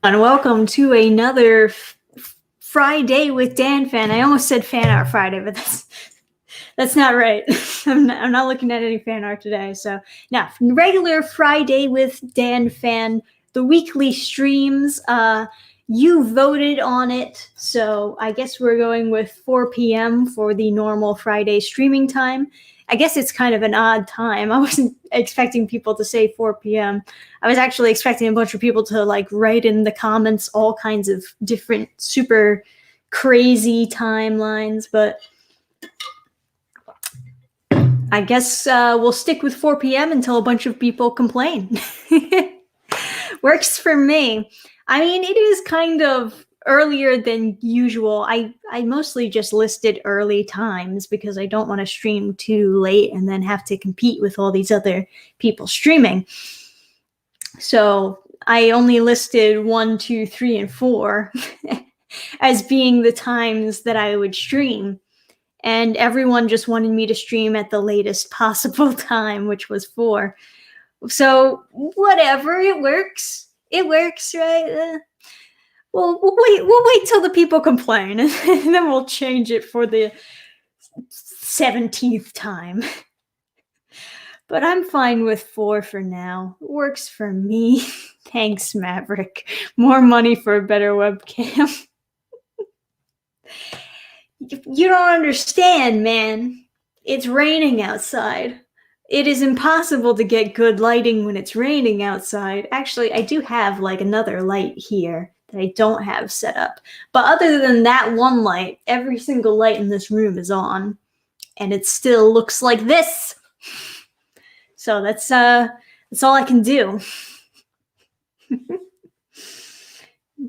And welcome to another Friday with Dannphan. I almost said fan art Friday, but that's not right. I'm not looking at any fan art today. So now, regular Friday with Dannphan, the weekly streams. You voted on it, so I guess we're going with 4 p.m. for the normal Friday streaming time. I guess it's kind of an odd time. I wasn't expecting people to say 4 p.m. I was actually expecting a bunch of people to write in the comments all kinds of different super crazy timelines, but I guess we'll stick with 4 p.m. until a bunch of people complain. Works for me. I mean, it is kind of earlier than usual. I mostly just listed early times because I don't want to stream too late and then have to compete with all these other people streaming. So I only listed 1, 2, 3, and 4 as being the times that I would stream. And everyone just wanted me to stream at the latest possible time, which was 4. So whatever, it works. It works, right? We'll wait till the people complain, and then we'll change it for the 17th time. But I'm fine with 4 for now. It works for me. Thanks, Maverick. More money for a better webcam. You don't understand, man. It's raining outside. It is impossible to get good lighting when it's raining outside. Actually, I do have another light here that I don't have set up. But other than that one light, every single light in this room is on. And it still looks like this. So that's all I can do.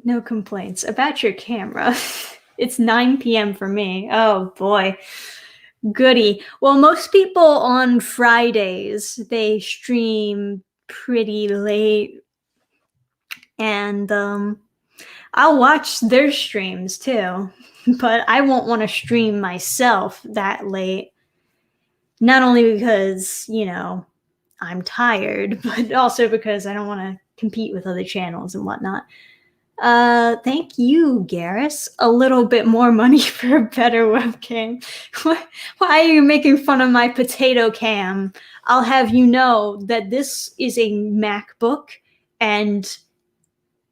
No complaints about your camera. It's 9 p.m. for me. Oh boy. Goody. Well, most people on Fridays, they stream pretty late. And I'll watch their streams too. But I won't want to stream myself that late. Not only because, I'm tired, but also because I don't want to compete with other channels and whatnot. Thank you, Garrus. A little bit more money for a better webcam. Why are you making fun of my potato cam? I'll have you know that this is a MacBook, and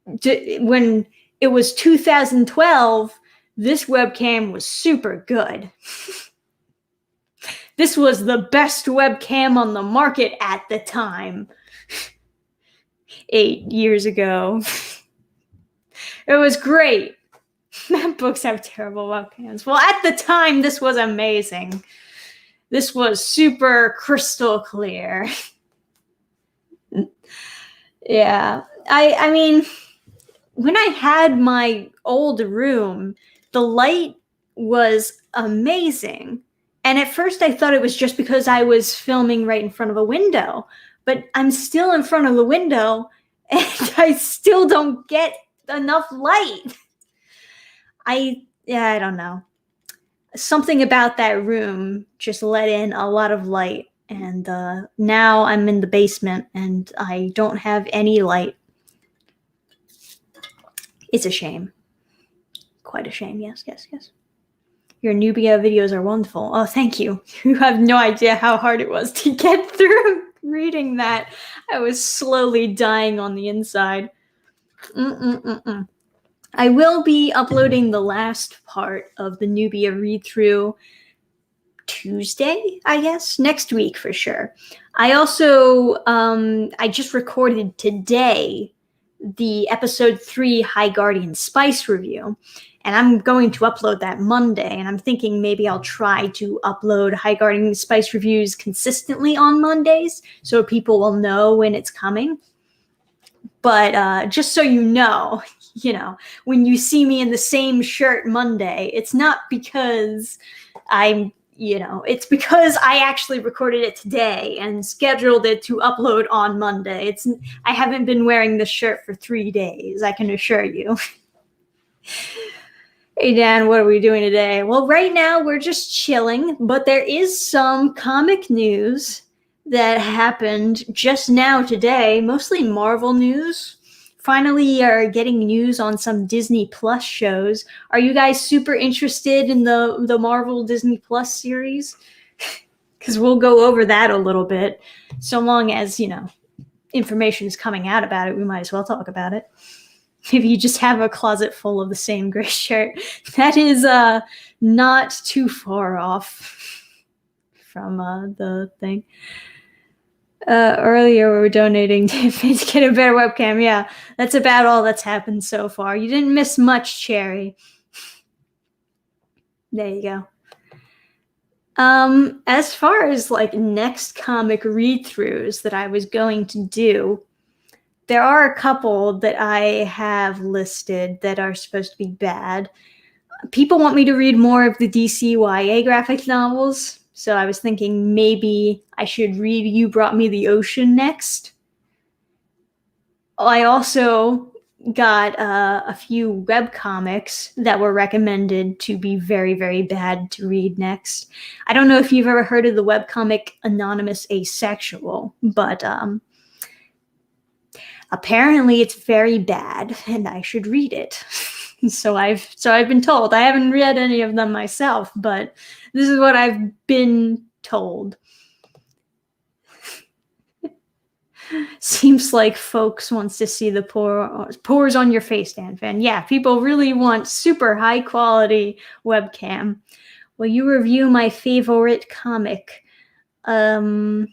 when it was 2012, this webcam was super good. This was the best webcam on the market at the time. 8 years ago. It was great. MacBooks have terrible webcams. Well, at the time, this was amazing. This was super crystal clear. Yeah. I mean, when I had my old room, the light was amazing. And at first I thought it was just because I was filming right in front of a window. But I'm still in front of the window, and I still don't get enough light. I don't know. Something about that room just let in a lot of light, and now I'm in the basement and I don't have any light. It's a shame. Quite a shame. Yes. Your Nubia videos are wonderful. Oh, thank you. You have no idea how hard it was to get through reading that. I was slowly dying on the inside. I will be uploading the last part of the Nubia read-through Tuesday, I guess, next week for sure. I also, I just recorded today the episode 3 High Guardian Spice review, and I'm going to upload that Monday, and I'm thinking maybe I'll try to upload High Guardian Spice reviews consistently on Mondays so people will know when it's coming. But just so you know, when you see me in the same shirt Monday, it's not because it's because I actually recorded it today and scheduled it to upload on Monday. I haven't been wearing this shirt for 3 days, I can assure you. Hey, Dan, what are we doing today? Well, right now we're just chilling, but there is some comic news that happened just now today, mostly Marvel news finally are getting news on some Disney Plus shows. Are you guys super interested in the Marvel Disney Plus series? Because we'll go over that a little bit. So long as, information is coming out about it, we might as well talk about it. If you just have a closet full of the same gray shirt, that is not too far off from the thing. Earlier we were donating to get a better webcam. Yeah, that's about all that's happened so far. You didn't miss much, Cherry. There you go. As far as like next comic read-throughs that I was going to do, there are a couple that I have listed that are supposed to be bad. People want me to read more of the DC YA graphic novels, so I was thinking maybe I should read You Brought Me the Ocean next. I also got a few webcomics that were recommended to be very, very bad to read next. I don't know if you've ever heard of the webcomic Anonymous Asexual, but apparently it's very bad and I should read it. So I've been told. I haven't read any of them myself, but this is what I've been told. Seems like folks wants to see the pores on your face, Dannphan. Yeah, people really want super high quality webcam. Will you review my favorite comic? I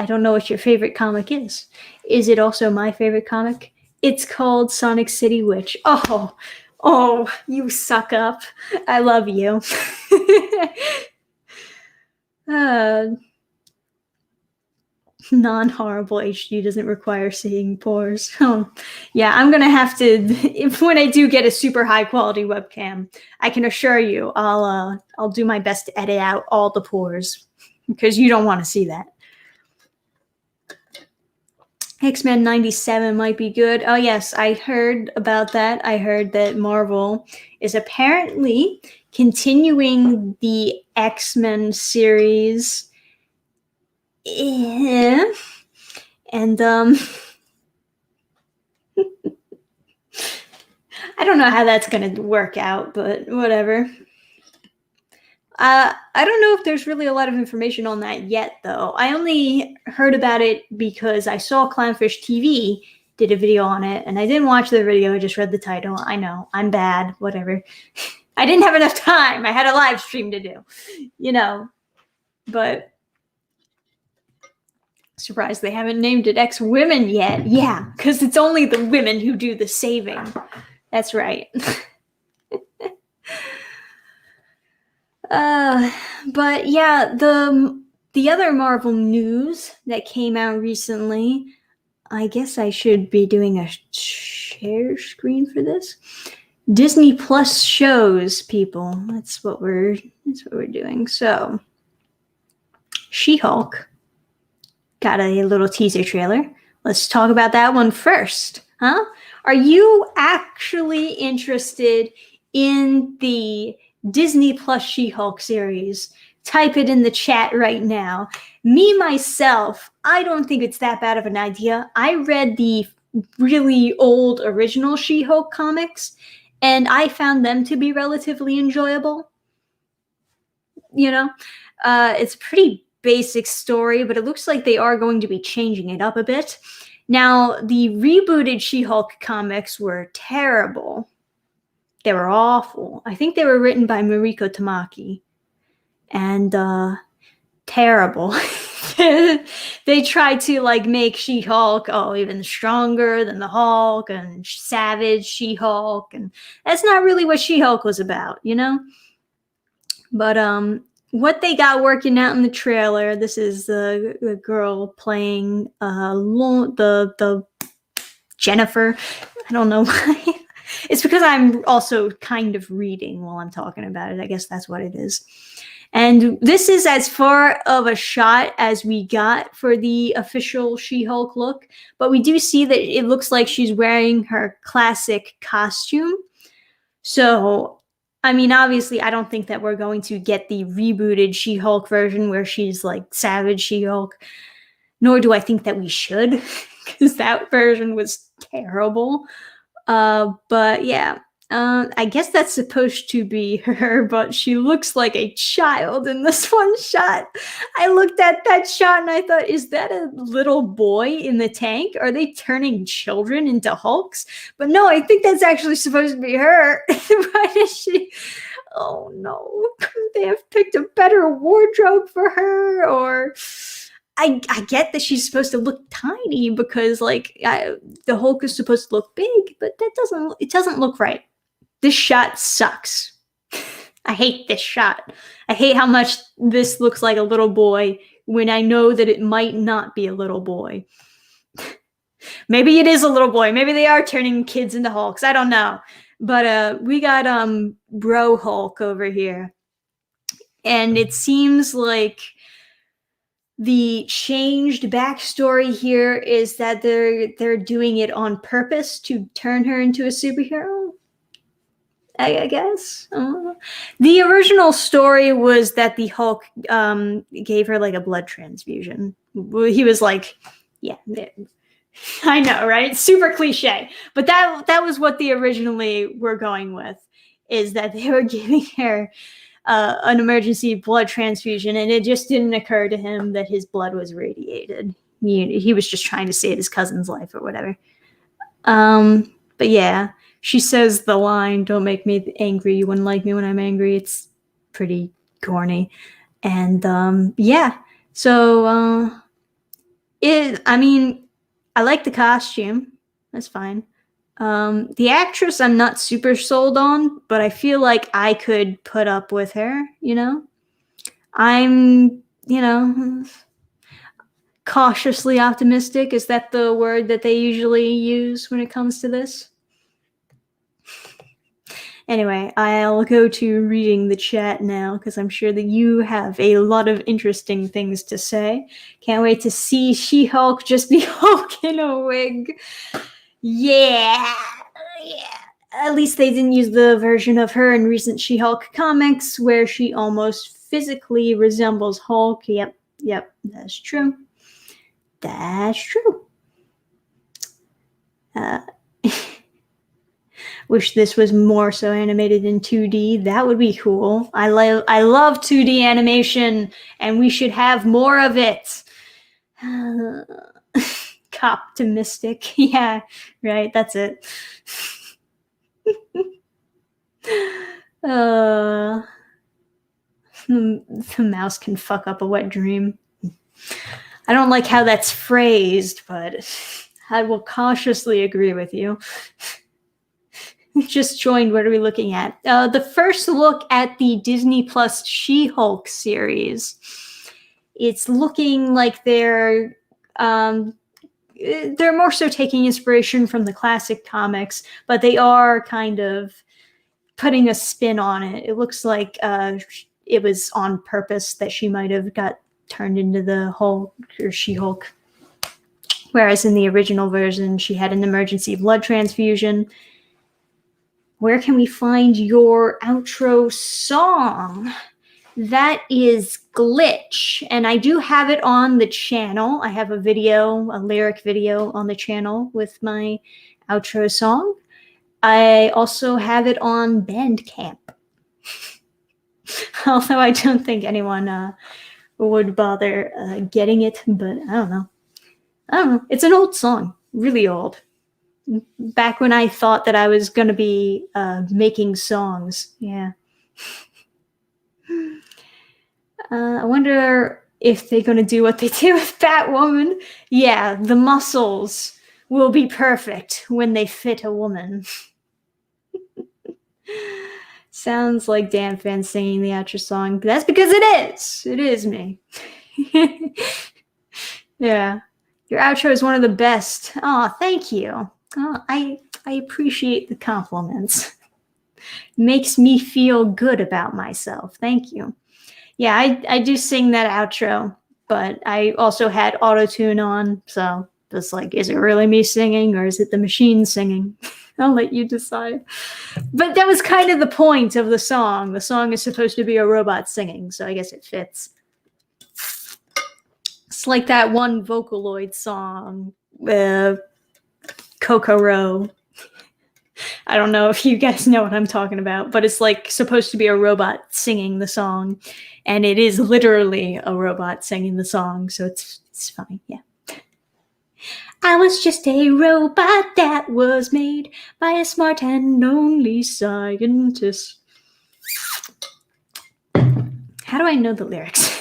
don't know what your favorite comic is. Is it also my favorite comic? It's called Sonic City Witch. Oh, you suck up. I love you. Non-horrible HD doesn't require seeing pores. Oh, yeah, I'm gonna have to. When I do get a super high quality webcam, I can assure you, I'll do my best to edit out all the pores because you don't want to see that. X-Men 97 might be good. Oh yes, I heard about that. I heard that Marvel is apparently continuing the X-Men series. Yeah. And I don't know how that's going to work out, but whatever. I don't know if there's really a lot of information on that yet, though. I only heard about it because I saw Clownfish TV did a video on it, and I didn't watch the video. I just read the title. I know, I'm bad, whatever. I didn't have enough time. I had a live stream to do, but surprised they haven't named it X-Women yet. Yeah, because it's only the women who do the saving. That's right. But yeah, the other Marvel news that came out recently, I guess I should be doing a share screen for this. Disney Plus shows, people. That's what we're doing. So, She-Hulk got a little teaser trailer. Let's talk about that one first, huh? Are you actually interested in the Disney Plus She-Hulk series? Type it in the chat right now. Me, myself, I don't think it's that bad of an idea. I read the really old original She-Hulk comics, and I found them to be relatively enjoyable. It's a pretty basic story, but it looks like they are going to be changing it up a bit. Now, the rebooted She-Hulk comics were terrible. They were awful. I think they were written by Mariko Tamaki. And terrible. They tried to make She-Hulk even stronger than the Hulk and savage She-Hulk, and that's not really what She-Hulk was about, But what they got working out in the trailer, this is the girl playing the Jennifer. I don't know why. It's because I'm also kind of reading while I'm talking about it. I guess that's what it is. And this is as far of a shot as we got for the official She-Hulk look. But we do see that it looks like she's wearing her classic costume. So, I mean, obviously, I don't think that we're going to get the rebooted She-Hulk version where she's like savage She-Hulk. Nor do I think that we should. because that version was terrible. But yeah, I guess that's supposed to be her, but she looks like a child in this one shot. I looked at that shot and I thought, is that a little boy in the tank? Are they turning children into Hulks? But no, I think that's actually supposed to be her. Why is she? Oh no, couldn't they have picked a better wardrobe for her? Or I get that she's supposed to look tiny because the Hulk is supposed to look big, but it doesn't look right. This shot sucks. I hate this shot. I hate how much this looks like a little boy when I know that it might not be a little boy. Maybe it is a little boy. Maybe they are turning kids into Hulks. I don't know. But we got Bro Hulk over here. And it seems like the changed backstory here is that they're doing it on purpose to turn her into a superhero. I guess. The original story was that the Hulk gave her like a blood transfusion. He was like, yeah, I know, right? Super cliche. But that was what they originally were going with, is that they were giving her an emergency blood transfusion, and it just didn't occur to him that his blood was radiated. He was just trying to save his cousin's life or whatever. But yeah, she says the line, "Don't make me angry. You wouldn't like me when I'm angry." It's pretty corny. And yeah, so I like the costume. That's fine. The actress I'm not super sold on, but I feel like I could put up with her, I'm, cautiously optimistic. Is that the word that they usually use when it comes to this? Anyway, I'll go to reading the chat now because I'm sure that you have a lot of interesting things to say. Can't wait to see She-Hulk just be Hulk in a wig. Yeah. At least they didn't use the version of her in recent She-Hulk comics where she almost physically resembles Hulk. Yep, that's true. That's true. Wish this was more so animated in 2D. That would be cool. I love 2D animation, and we should have more of it. Optimistic. Yeah, right. That's it. The mouse can fuck up a wet dream. I don't like how that's phrased, but I will cautiously agree with you. Just joined. What are we looking at? The first look at the Disney Plus She-Hulk series. It's looking like they're more so taking inspiration from the classic comics, but they are kind of putting a spin on it. It looks like it was on purpose that she might have got turned into the Hulk or She-Hulk. Whereas in the original version, she had an emergency blood transfusion. Where can we find your outro song? That is Glitch, and I do have it on the channel. I have a lyric video on the channel with my outro song. I also have it on Bandcamp. Although I don't think anyone would bother getting it, but I don't know. It's an old song, really old. Back when I thought that I was going to be making songs. Yeah. I wonder if they're going to do what they did with Batwoman. Yeah, the muscles will be perfect when they fit a woman. Sounds like Dannphan singing the outro song, but that's because it is. It is me. Yeah. Your outro is one of the best. Oh, thank you. Oh, I appreciate the compliments. Makes me feel good about myself. Thank you. Yeah, I do sing that outro, but I also had auto-tune on, so just like, is it really me singing or is it the machine singing? I'll let you decide. But that was kind of the point of the song. The song is supposed to be a robot singing, so I guess it fits. It's like that one Vocaloid song, Kokoro. I don't know if you guys know what I'm talking about, but it's like supposed to be a robot singing the song, and it is literally a robot singing the song, so it's funny, yeah. I was just a robot that was made by a smart and lonely scientist. How do I know the lyrics?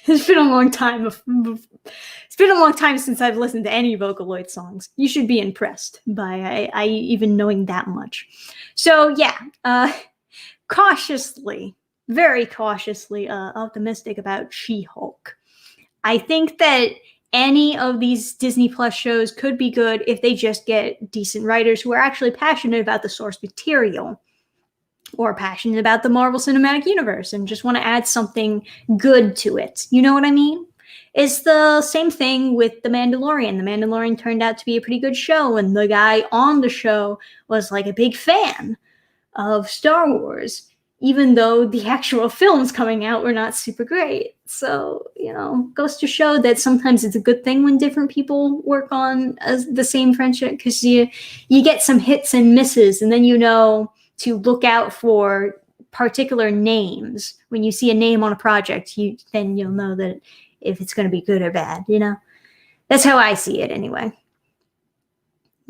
It's been a long time. It's been a long time since I've listened to any Vocaloid songs. You should be impressed by I even knowing that much. So yeah, cautiously, very cautiously optimistic about She-Hulk. I think that any of these Disney Plus shows could be good if they just get decent writers who are actually passionate about the source material, or passionate about the Marvel Cinematic Universe and just want to add something good to it. You know what I mean? It's the same thing with The Mandalorian. The Mandalorian turned out to be a pretty good show, and the guy on the show was like a big fan of Star Wars, even though the actual films coming out were not super great. So, you know, goes to show that sometimes it's a good thing when different people work on the same franchise, because you get some hits and misses, and then you know to look out for particular names. When you see a name on a project, then you'll know that if it's going to be good or bad, you know? That's how I see it anyway.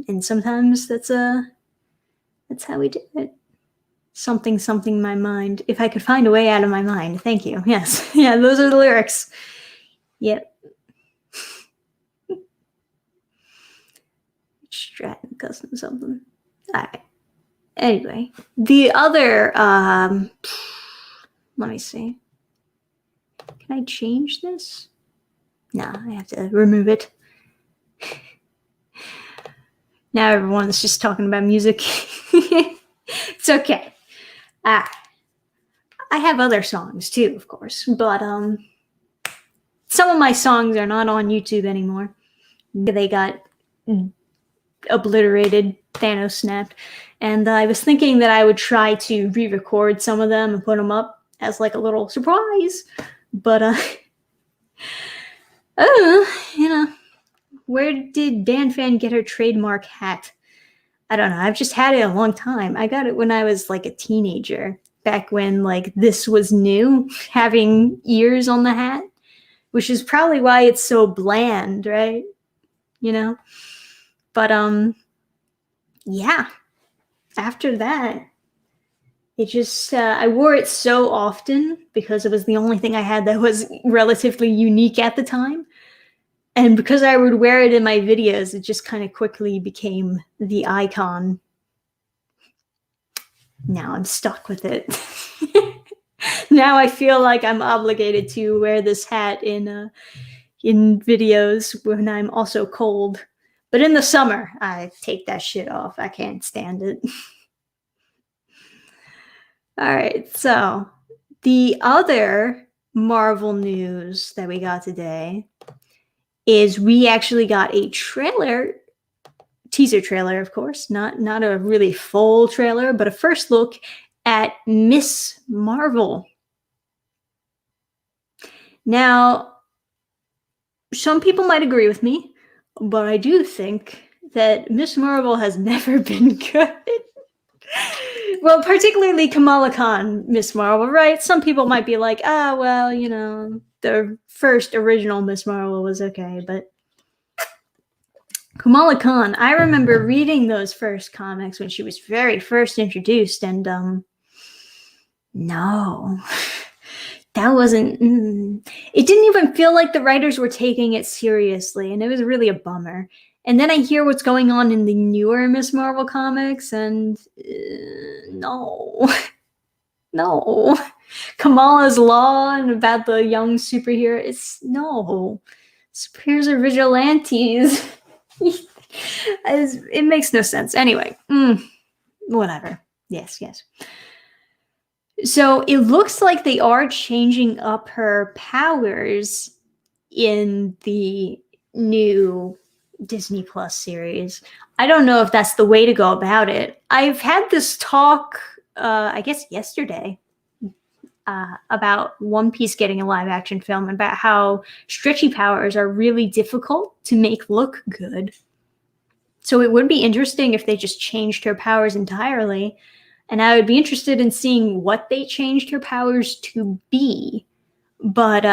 And sometimes that's how we do it. Something my mind. If I could find a way out of my mind. Thank you. Yes. Yeah, those are the lyrics. Yep. Stratton custom something. All right. Anyway, the other, let me see. Can I change this? No, I have to remove it. Now everyone's just talking about music. It's okay. I have other songs too, of course, but some of my songs are not on YouTube anymore. They got obliterated, Thanos snapped, and I was thinking that I would try to re-record some of them and put them up as like a little surprise, but you know, where did Dannphan get her trademark hat? I don't know. I've just had it a long time. I got it when I was like a teenager, back when like this was new, having ears on the hat, which is probably why it's so bland, right? You know? But yeah. After that, it just I wore it so often because it was the only thing I had that was relatively unique at the time. And because I would wear it in my videos, it just kind of quickly became the icon. Now I'm stuck with it. Now I feel like I'm obligated to wear this hat in videos when I'm also cold. But in the summer, I take that shit off. I can't stand it. All right, so the other Marvel news that we got today is we actually got a trailer, teaser trailer, of course, not a really full trailer, but a first look at Miss Marvel. Now, some people might agree with me, but I do think that Miss Marvel has never been good. Well, particularly Kamala Khan, Miss Marvel, right? Some people might be like, well, you know, the first original Miss Marvel was okay, but Kamala Khan, I remember reading those first comics when she was very first introduced, and no, that wasn't, it didn't even feel like the writers were taking it seriously, and it was really a bummer. And then I hear what's going on in the newer Miss Marvel comics, and no. No. Kamala's Law and about the young superhero, it's no. Superheroes are vigilantes. It makes no sense. Anyway, whatever. Yes. So it looks like they are changing up her powers in the new Disney Plus series. I don't know if that's the way to go about it. I've had this talk, I guess yesterday, about One Piece getting a live action film, and about how stretchy powers are really difficult to make look good. So it would be interesting if they just changed her powers entirely. And I would be interested in seeing what they changed her powers to be. But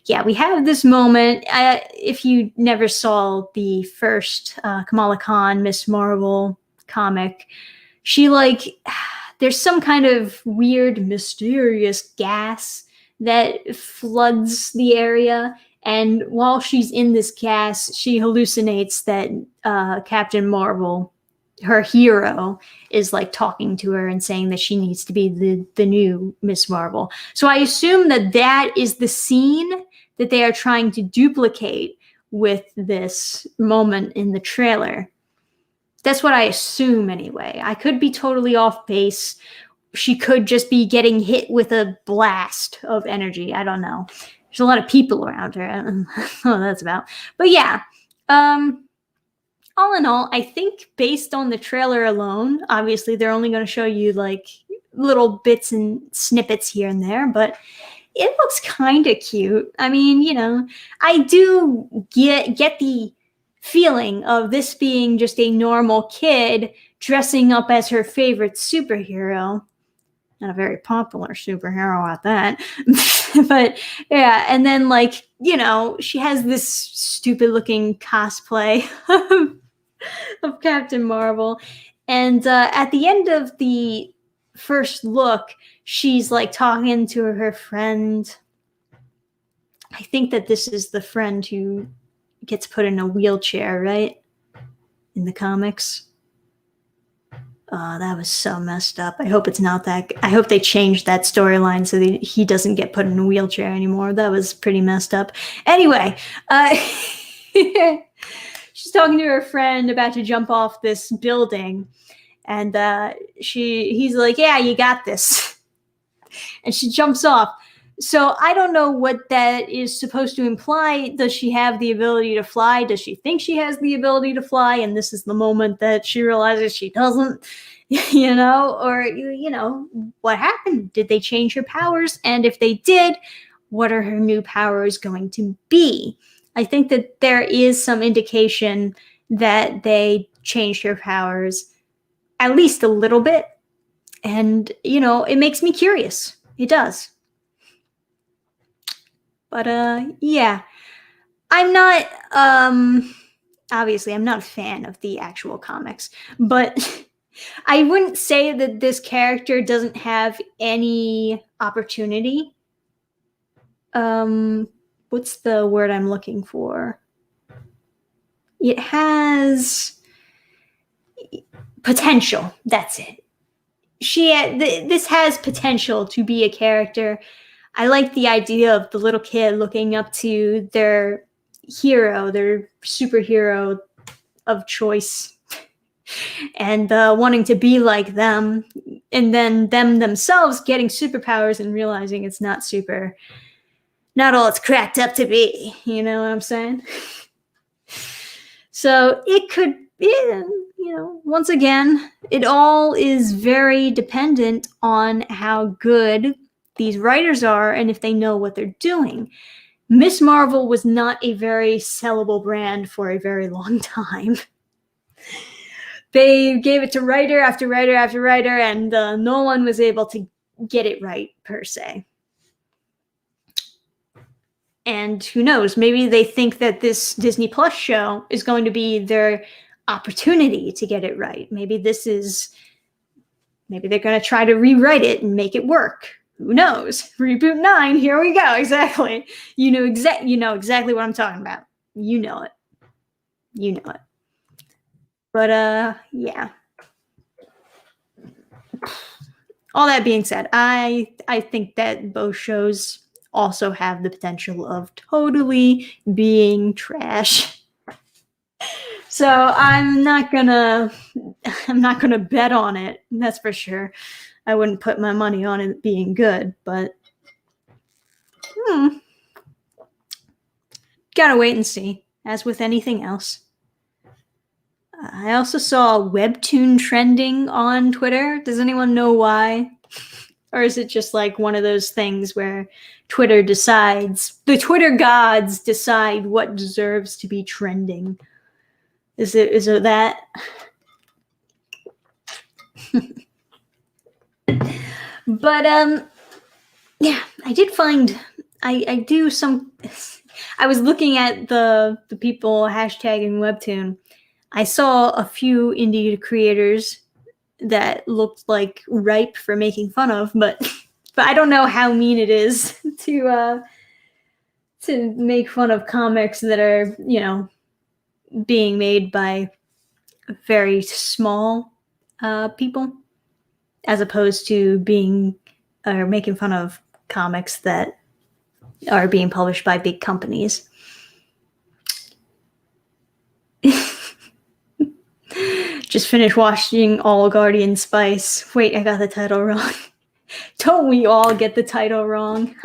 yeah, we have this moment. If you never saw the first Kamala Khan Miss Marvel comic, she there's some kind of weird, mysterious gas that floods the area. And while she's in this gas, she hallucinates that Captain Marvel, her hero, is like talking to her and saying that she needs to be the new Miss Marvel. So I assume that that is the scene that they are trying to duplicate with this moment in the trailer. That's what I assume anyway. I could be totally off base. She could just be getting hit with a blast of energy. I don't know. There's a lot of people around her. I don't know what that's about. But yeah, all in all, I think based on the trailer alone, obviously they're only going to show you like little bits and snippets here and there, but it looks kind of cute. I mean, you know, I do get the feeling of this being just a normal kid dressing up as her favorite superhero. Not a very popular superhero at that. But yeah, and then like, you know, she has this stupid looking cosplay of Captain Marvel. And at the end of the first look, she's like talking to her friend. I think that this is the friend who gets put in a wheelchair, right? In the comics. Oh, that was so messed up. I hope it's not that. I hope they changed that storyline so that he doesn't get put in a wheelchair anymore. That was pretty messed up. Anyway, she's talking to her friend about to jump off this building, and he's like, "Yeah, you got this," and she jumps off. So I don't know what that is supposed to imply. Does she have the ability to fly? Does she think she has the ability to fly? And this is the moment that she realizes she doesn't, you know? Or, you know, what happened? Did they change her powers? And if they did, what are her new powers going to be? I think that there is some indication that they changed her powers at least a little bit. And, you know, it makes me curious. It does. But yeah, I'm not obviously I'm not a fan of the actual comics, but I wouldn't say that this character doesn't have any opportunity. What's the word I'm looking for? It has potential. That's it. This has potential to be a character. I like the idea of the little kid looking up to their hero, their superhero of choice, and wanting to be like them, and then them themselves getting superpowers and realizing it's not all it's cracked up to be. You know what I'm saying? So it could be, you know, once again, it all is very dependent on how good these writers are and if they know what they're doing. Miss Marvel was not a very sellable brand for a very long time. They gave it to writer after writer after writer, and no one was able to get it right, per se. And who knows, maybe they think that this Disney Plus show is going to be their opportunity to get it right. Maybe they're going to try to rewrite it and make it work. Who knows? Reboot 9, here we go. Exactly. You know exactly what I'm talking about. You know it. But yeah. All that being said, I think that both shows also have the potential of totally being trash. So I'm not gonna bet on it. That's for sure. I wouldn't put my money on it being good, but gotta wait and see, as with anything else. I also saw Webtoon trending on Twitter. Does anyone know why? Or is it just like one of those things where the Twitter gods decide what deserves to be trending? Is it that? But yeah, I did find I do some. I was looking at the people hashtagging Webtoon. I saw a few indie creators that looked like ripe for making fun of, but I don't know how mean it is to make fun of comics that are, being made by very small people, as opposed to being or making fun of comics that are being published by big companies. Just finished watching All Guardian Spice. Wait, I got the title wrong. Don't we all get the title wrong?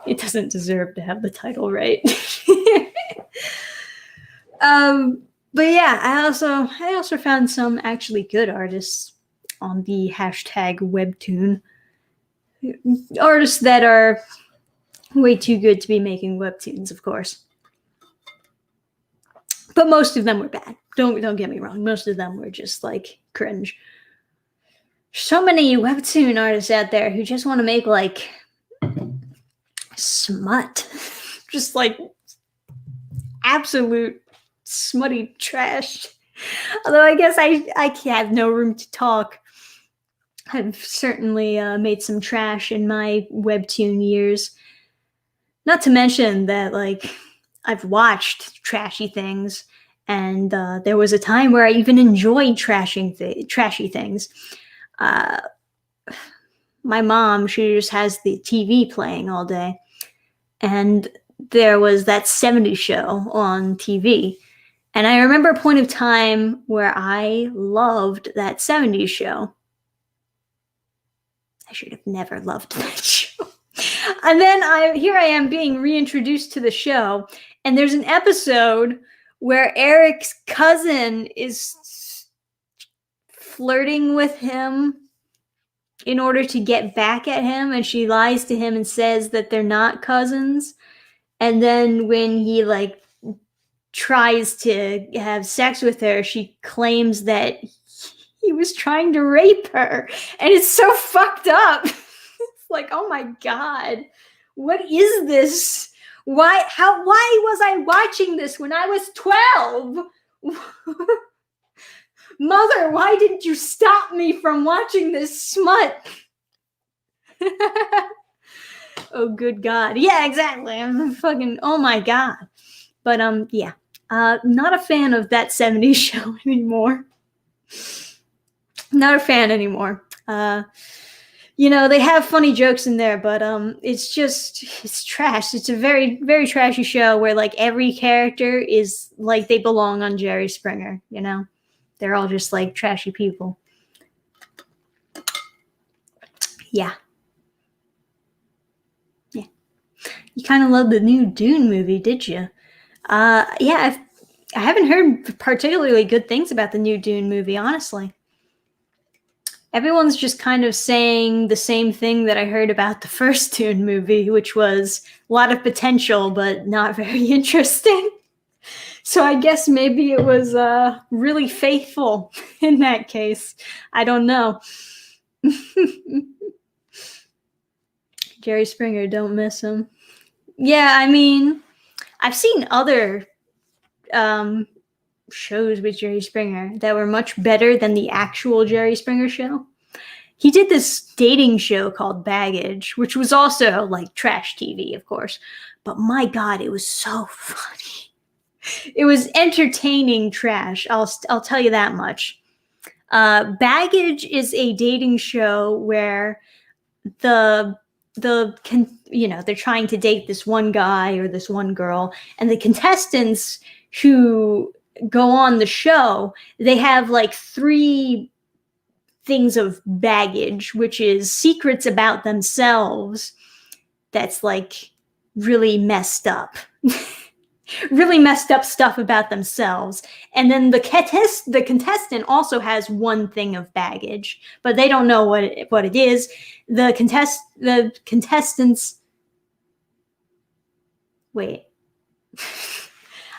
It doesn't deserve to have the title right. But yeah, I also found some actually good artists on the hashtag Webtoon. Artists that are way too good to be making webtoons, of course. But most of them were bad. Don't get me wrong. Most of them were just like cringe. So many webtoon artists out there who just want to make like smut. Just like absolute smutty trash. Although I guess I have no room to talk. I've certainly made some trash in my webtoon years. Not to mention that, like, I've watched trashy things, and there was a time where I even enjoyed trashy things. My mom, she just has the TV playing all day, and there was that 70s show on TV. And I remember a point of time where I loved that 70s show. I should have never loved that show. And then here I am being reintroduced to the show, and there's an episode where Eric's cousin is flirting with him in order to get back at him, and she lies to him and says that they're not cousins. And then when he like tries to have sex with her, she claims that he was trying to rape her, and it's so fucked up. It's like, oh my god, what is this? Why was I watching this when I was 12? Mother, why didn't you stop me from watching this smut? Oh, good god. Yeah, exactly. I'm fucking, oh my god. But yeah, not a fan of that 70s show anymore. Not a fan anymore. They have funny jokes in there, but it's trash. It's a very, very trashy show where like every character is like they belong on Jerry Springer, They're all just like trashy people. Yeah. Yeah. You kind of loved the new Dune movie, did you? Yeah, I haven't heard particularly good things about the new Dune movie, honestly. Everyone's just kind of saying the same thing that I heard about the first Dune movie, which was a lot of potential, but not very interesting. So I guess maybe it was really faithful in that case. I don't know. Jerry Springer, don't miss him. Yeah, I mean, I've seen other shows with Jerry Springer that were much better than the actual Jerry Springer show. He did this dating show called Baggage, which was also like trash TV, of course. But my God, it was so funny. It was entertaining trash. I'll tell you that much. Baggage is a dating show where they're trying to date this one guy or this one girl, and the contestants who go on the show, they have like 3 things of baggage, which is secrets about themselves that's like really messed up. really messed up stuff about themselves. And then the contestant also has one thing of baggage, but they don't know what it is. The contestants. Wait.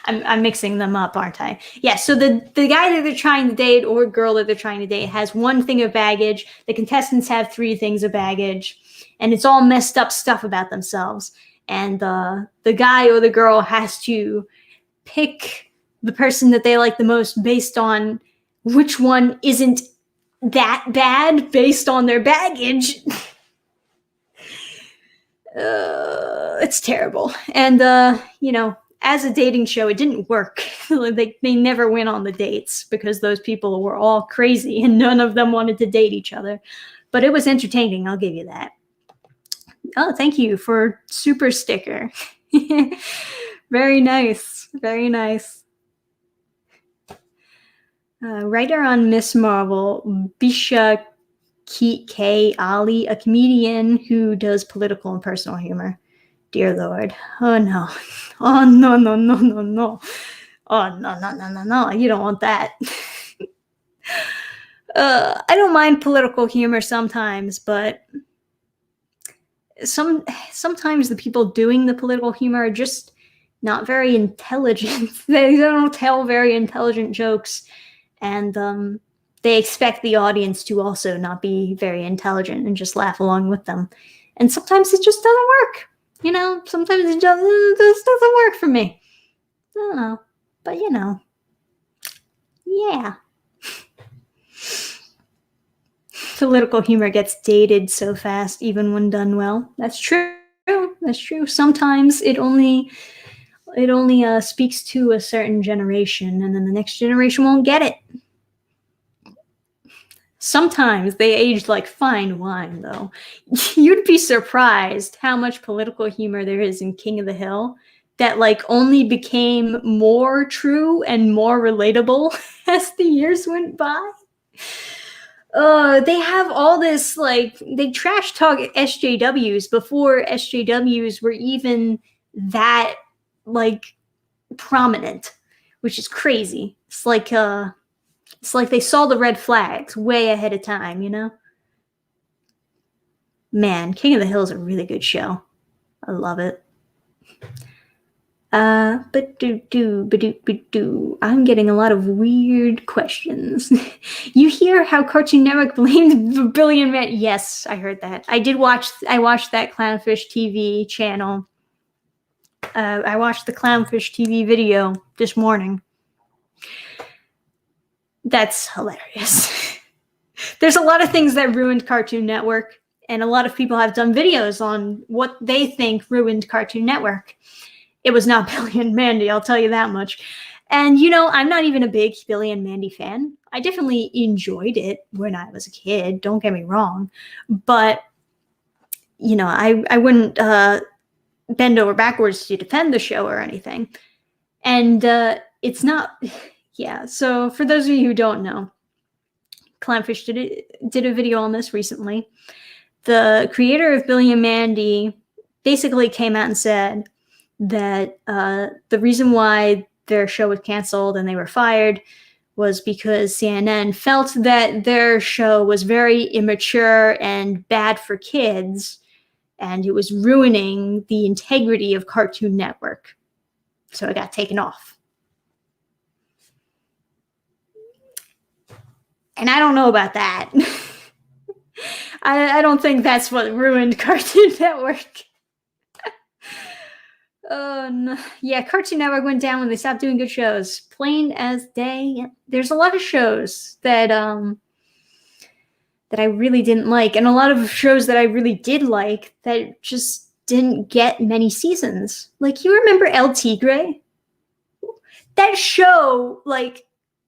I'm mixing them up, aren't I? Yeah, so the guy that they're trying to date or girl that they're trying to date has one thing of baggage. The contestants have three things of baggage, and it's all messed up stuff about themselves. And the guy or the girl has to pick the person that they like the most based on which one isn't that bad based on their baggage. It's terrible. And, as a dating show, it didn't work. They never went on the dates because those people were all crazy and none of them wanted to date each other. But it was entertaining, I'll give you that. Oh, thank you for super sticker. Very nice. Very nice. Writer on Miss Marvel, Bisha K. Ali, a comedian who does political and personal humor. Dear Lord. Oh, no. Oh, no, no, no, no, no. Oh, no, no, no, no, no. You don't want that. I don't mind political humor sometimes, but sometimes the people doing the political humor are just not very intelligent. They don't tell very intelligent jokes, and they expect the audience to also not be very intelligent and just laugh along with them. And sometimes it just doesn't work. Sometimes it just doesn't work for me. I don't know. But, yeah. Political humor gets dated so fast, even when done well. That's true. That's true. Sometimes it only speaks to a certain generation, and then the next generation won't get it. Sometimes they age like fine wine, though. You'd be surprised how much political humor there is in King of the Hill that only became more true and more relatable as the years went by. They have all this, they trash talk SJWs before SJWs were even that, prominent, which is crazy. It's like they saw the red flags way ahead of time, Man, King of the Hill is a really good show. I love it. I'm getting a lot of weird questions. You hear how Cartoon Network blamed Billion Man? Yes, I heard that. I watched that Clownfish TV channel. I watched the Clownfish TV video this morning. That's hilarious. There's a lot of things that ruined Cartoon Network, and a lot of people have done videos on what they think ruined Cartoon Network. It was not Billy and Mandy, I'll tell you that much. And, I'm not even a big Billy and Mandy fan. I definitely enjoyed it when I was a kid, don't get me wrong. But, I wouldn't bend over backwards to defend the show or anything. And it's not... Yeah, so for those of you who don't know, Clownfish did a video on this recently. The creator of Billy and Mandy basically came out and said that the reason why their show was canceled and they were fired was because CNN felt that their show was very immature and bad for kids, and it was ruining the integrity of Cartoon Network. So it got taken off. And I don't know about that. I don't think that's what ruined Cartoon Network. Oh, no. Yeah, Cartoon Network went down when they stopped doing good shows. Plain as day. There's a lot of shows that I really didn't like, and a lot of shows that I really did like that just didn't get many seasons. You remember El Tigre? That show,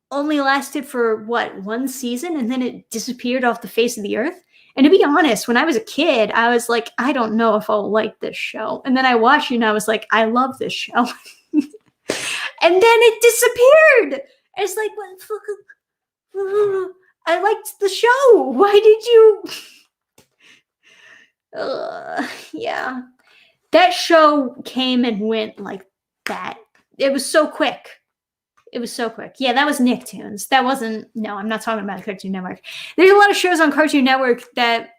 only lasted for one season, and then it disappeared off the face of the earth. And to be honest, when I was a kid, I was like, I don't know if I'll like this show. And then I watched it and I was like, I love this show. And then it disappeared. It's like, what? I liked the show. Why did you? Yeah. That show came and went like that. It was so quick. It was so quick. Yeah, that was Nicktoons. That wasn't. No, I'm not talking about Cartoon Network. There's a lot of shows on Cartoon Network that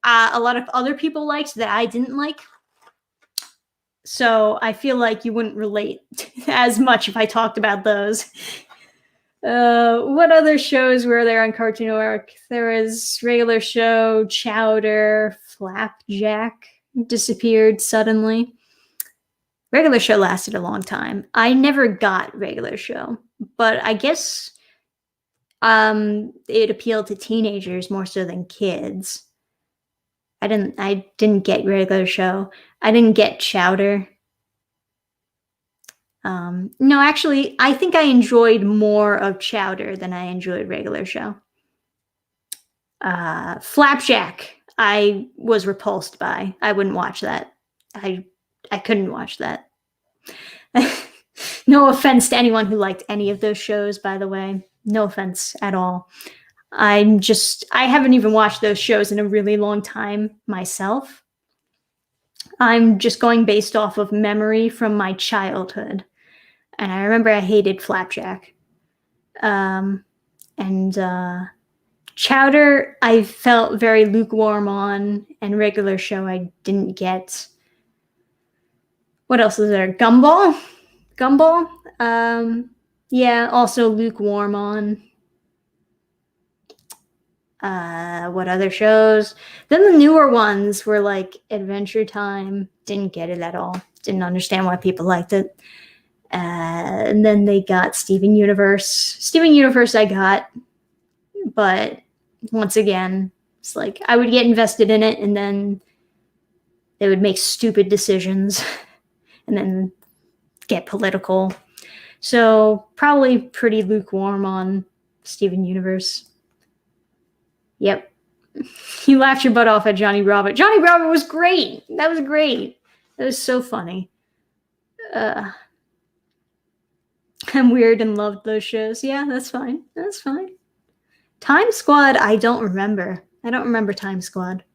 a lot of other people liked that I didn't like. So I feel like you wouldn't relate as much if I talked about those. What other shows were there on Cartoon Network? There was Regular Show, Chowder, Flapjack disappeared suddenly. Regular Show lasted a long time. I never got Regular Show, but I guess it appealed to teenagers more so than kids. I didn't get Regular Show. I didn't get Chowder. No, actually, I think I enjoyed more of Chowder than I enjoyed Regular Show. Flapjack, I was repulsed by. I wouldn't watch that. I couldn't watch that. No offense to anyone who liked any of those shows, by the way. No offense at all. I haven't even watched those shows in a really long time myself. I'm just going based off of memory from my childhood. And I remember I hated Flapjack. And Chowder, I felt very lukewarm on, and Regular Show I didn't get. What else is there? Gumball? Yeah, also lukewarm on. What other shows? Then the newer ones were like Adventure Time. Didn't get it at all. Didn't understand why people liked it. And then they got Steven Universe. Steven Universe I got, but once again, it's like I would get invested in it and then they would make stupid decisions and then get political. So probably pretty lukewarm on Steven Universe. Yep. You laughed your butt off at Johnny Bravo. Johnny Bravo was great. That was great. That was so funny. I'm weird and loved those shows. Yeah, that's fine. That's fine. Time Squad, I don't remember. I don't remember Time Squad.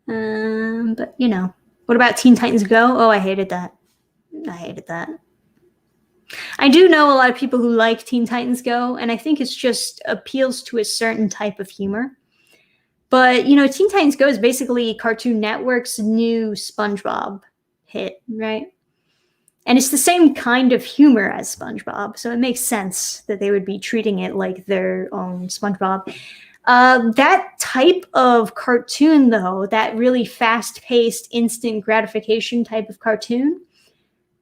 But you know, what about Teen Titans Go? Oh, I hated that. I do know a lot of people who like Teen Titans Go, and I think it's just appeals to a certain type of humor. But, you know, Teen Titans Go is basically Cartoon Network's new SpongeBob hit, right? And it's the same kind of humor as SpongeBob, so it makes sense that they would be treating it like their own SpongeBob. That type of cartoon, though, that really fast-paced, instant gratification type of cartoon,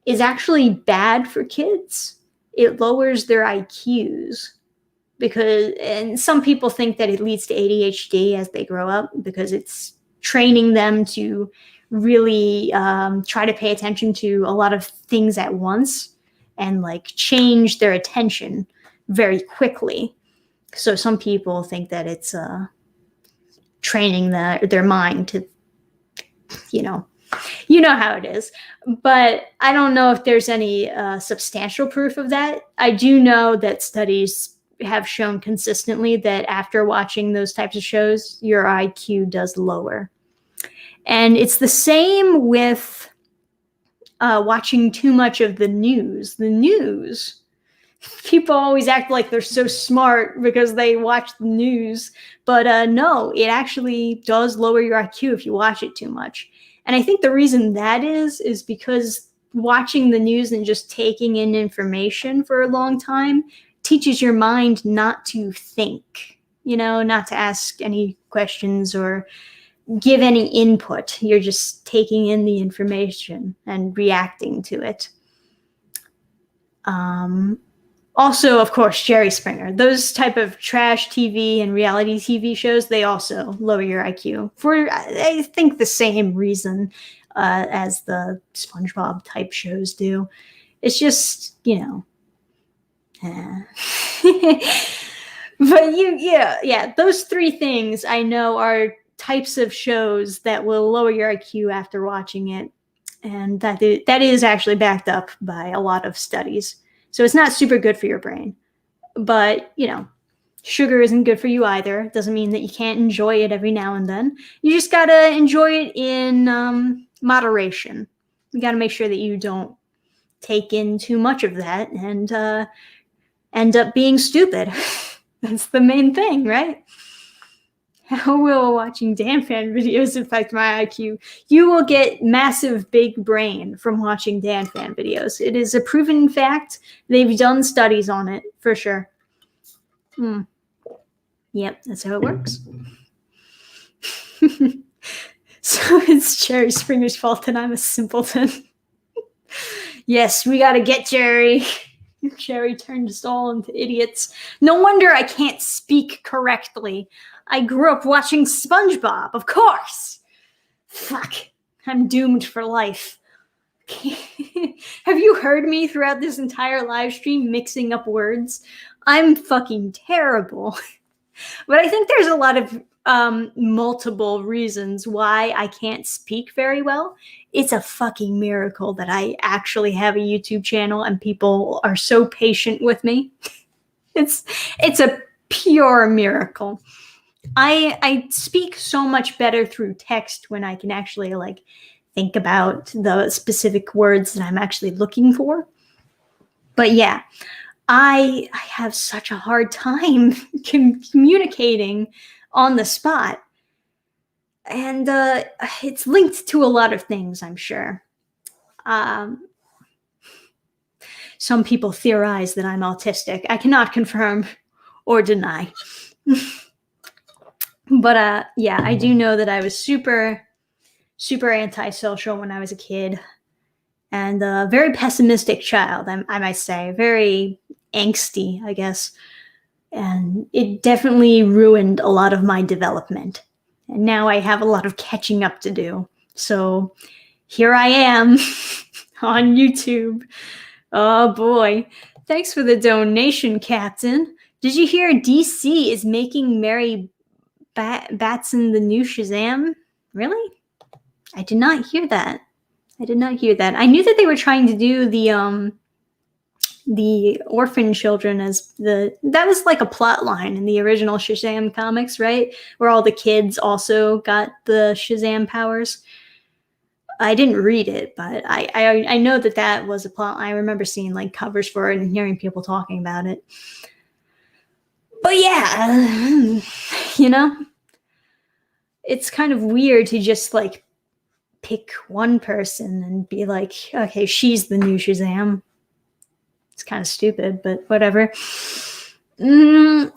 is actually bad for kids. It lowers their IQs and some people think that it leads to ADHD as they grow up because it's training them to really try to pay attention to a lot of things at once and like change their attention very quickly. So some people think that it's training their mind to, you know how it is. But I don't know if there's any substantial proof of that. I do know that studies have shown consistently that after watching those types of shows, your IQ does lower. And it's the same with watching too much of the news. The news, people always act like they're so smart because they watch the news. But no, it actually does lower your IQ if you watch it too much. And I think the reason that is because watching the news and just taking in information for a long time teaches your mind not to think, not to ask any questions or give any input. You're just taking in the information and reacting to it. Also, of course, Jerry Springer. Those type of trash TV and reality TV shows, they also lower your IQ for, I think, the same reason as the SpongeBob type shows do. It's just, But those three things I know are types of shows that will lower your IQ after watching it. And that is actually backed up by a lot of studies. So it's not super good for your brain. But, sugar isn't good for you either. It doesn't mean that you can't enjoy it every now and then. You just got to enjoy it in moderation. You got to make sure that you don't take in too much of that and end up being stupid. That's the main thing, right? How will watching Dannphan videos affect my IQ? You will get massive big brain from watching Dannphan videos. It is a proven fact. They've done studies on it, for sure. Yep, that's how it works. So it's Jerry Springer's fault that I'm a simpleton. Yes, we gotta get Jerry. Jerry turned us all into idiots. No wonder I can't speak correctly. I grew up watching SpongeBob, of course. Fuck, I'm doomed for life. Have you heard me throughout this entire live stream mixing up words? I'm fucking terrible. But I think there's a lot of multiple reasons why I can't speak very well. It's a fucking miracle that I actually have a YouTube channel and people are so patient with me. It's a pure miracle. I speak so much better through text when I can actually like think about the specific words that I'm actually looking for. But yeah, I have such a hard time communicating on the spot. And it's linked to a lot of things, I'm sure. Some people theorize that I'm autistic. I cannot confirm or deny. But yeah, I do know that I was super, super antisocial when I was a kid. And a very pessimistic child, I might say. Very angsty, I guess. And it definitely ruined a lot of my development. And now I have a lot of catching up to do. So here I am on YouTube. Oh boy. Thanks for the donation, Captain. Did you hear DC is making Mary Batson the new Shazam? Really? I did not hear that. I did not hear that. I knew that they were trying to do the orphan children as that was like a plot line in the original Shazam comics, right? Where all the kids also got the Shazam powers. I didn't read it, but I know that was a plot. I remember seeing like covers for it and hearing people talking about it. But yeah, you know, it's kind of weird to just like pick one person and be like, okay, she's the new Shazam. It's kind of stupid, but whatever. You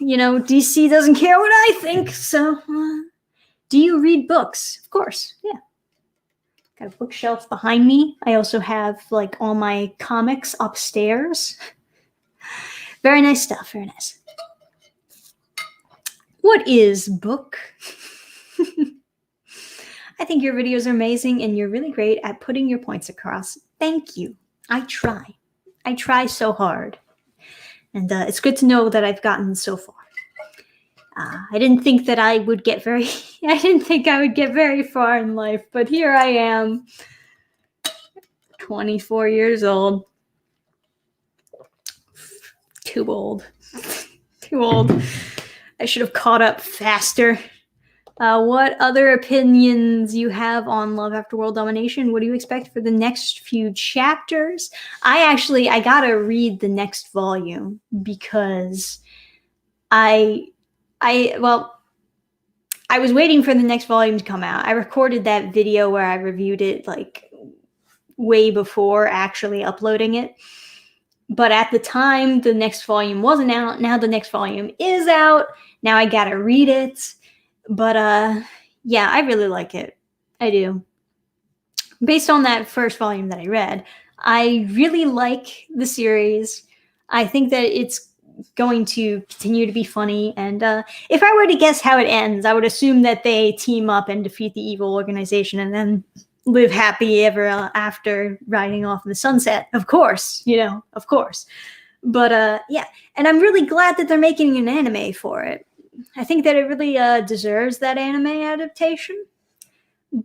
know, DC doesn't care what I think, so do you read books? Of course, yeah. Got a bookshelf behind me. I also have like all my comics upstairs. Very nice stuff, very nice. What is book? I think your videos are amazing and you're really great at putting your points across. Thank you. I try. I try so hard. And it's good to know that I've gotten so far. I didn't think that I would get I didn't think I would get very far in life, but here I am, 24 years old. Too old. Too old. I should have caught up faster. What other opinions you have on Love After World Domination? What do you expect for the next few chapters? I gotta read the next volume because I was waiting for the next volume to come out. I recorded that video where I reviewed it like way before actually uploading it. But at the time, the next volume wasn't out. Now the next volume is out. Now I gotta read it. But yeah, I really like it. I do. Based on that first volume that I read, I really like the series. I think that it's going to continue to be funny. And if I were to guess how it ends, I would assume that they team up and defeat the evil organization and then live happy ever after, riding off in the sunset. Of course, you know, of course. But yeah, and I'm really glad that they're making an anime for it. I think that it really deserves that anime adaptation.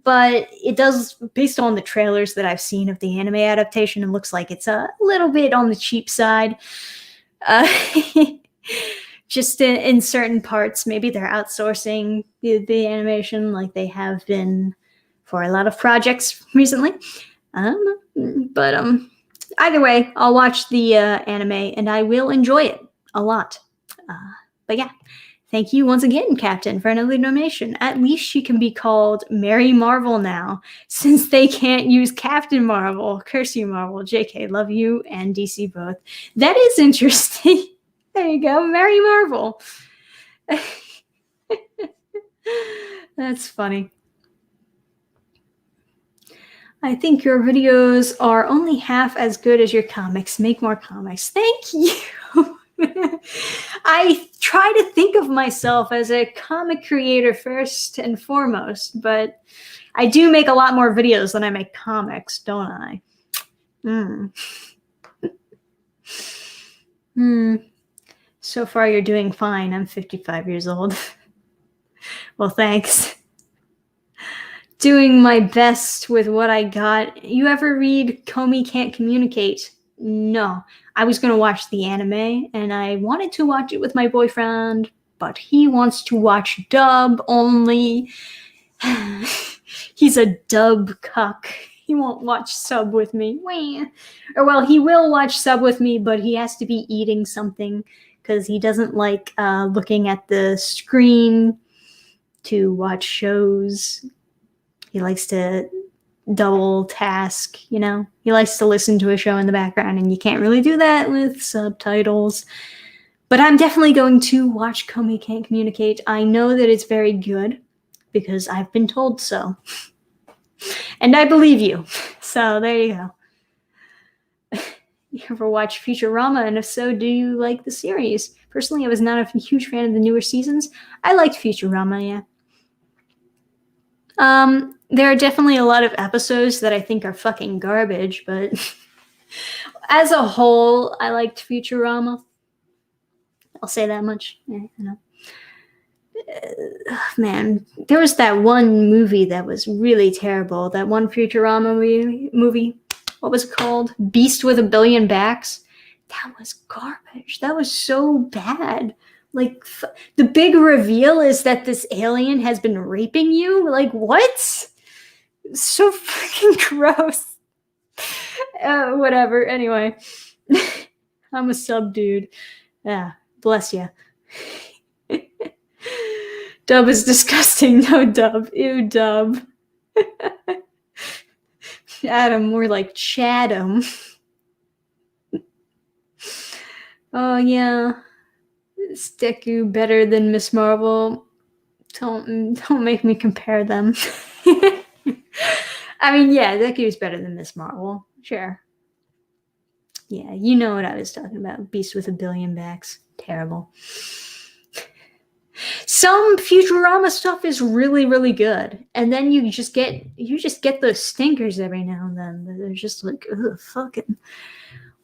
But it does, based on the trailers that I've seen of the anime adaptation, it looks like it's a little bit on the cheap side. Just in certain parts, maybe they're outsourcing the animation like they have been for a lot of projects recently. I don't know. But either way, I'll watch the anime and I will enjoy it a lot. But yeah, thank you once again, Captain, for another donation. At least she can be called Mary Marvel now, since they can't use Captain Marvel. Curse you, Marvel. JK, love you and DC both. That is interesting. There you go, Mary Marvel. That's funny. I think your videos are only half as good as your comics. Make more comics. Thank you. I try to think of myself as a comic creator first and foremost, but I do make a lot more videos than I make comics, don't I? So far, you're doing fine. I'm 55 years old. Well, thanks. Doing my best with what I got. You ever read Comey Can't Communicate? No. I was going to watch the anime, and I wanted to watch it with my boyfriend, but he wants to watch dub only. He's a dub cuck. He won't watch sub with me. Or, well, he will watch sub with me, but he has to be eating something because he doesn't like looking at the screen to watch shows. He likes to double task, you know? He likes to listen to a show in the background, and you can't really do that with subtitles. But I'm definitely going to watch Comey Can't Communicate. I know that it's very good because I've been told so. And I believe you. So there you go. You ever watch Futurama? And if so, do you like the series? Personally, I was not a huge fan of the newer seasons. I liked Futurama, yeah. There are definitely a lot of episodes that I think are fucking garbage, but as a whole, I liked Futurama. I'll say that much. Yeah, you know. Man, there was that one movie that was really terrible. That one Futurama movie. What was it called? Beast with a Billion Backs. That was garbage. That was so bad. Like, the big reveal is that this alien has been raping you? Like, what? So freaking gross. Whatever. Anyway. I'm a sub dude. Yeah. Bless ya. Dub is disgusting. No dub. Ew, dub. Adam, more like Chatham. Oh, yeah. Is Deku better than Miss Marvel? Don't make me compare them. I mean, yeah, Deku's better than Miss Marvel. Sure. Yeah, you know what I was talking about. Beast with a Billion Backs. Terrible. Some Futurama stuff is really, really good. And then you just get those stinkers every now and then. They're just like, ugh, fucking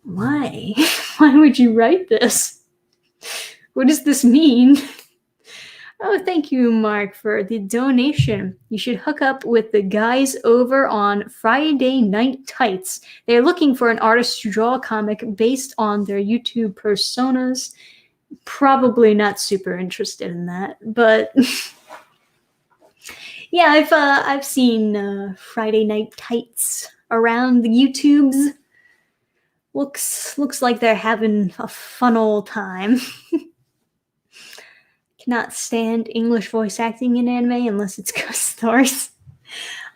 why? Why would you write this? What does this mean? Oh, thank you, Mark, for the donation. You should hook up with the guys over on Friday Night Tights. They're looking for an artist to draw a comic based on their YouTube personas. Probably not super interested in that, but yeah, I've seen Friday Night Tights around the YouTubes. Looks like they're having a fun old time. Cannot stand English voice acting in anime unless it's ghost stories.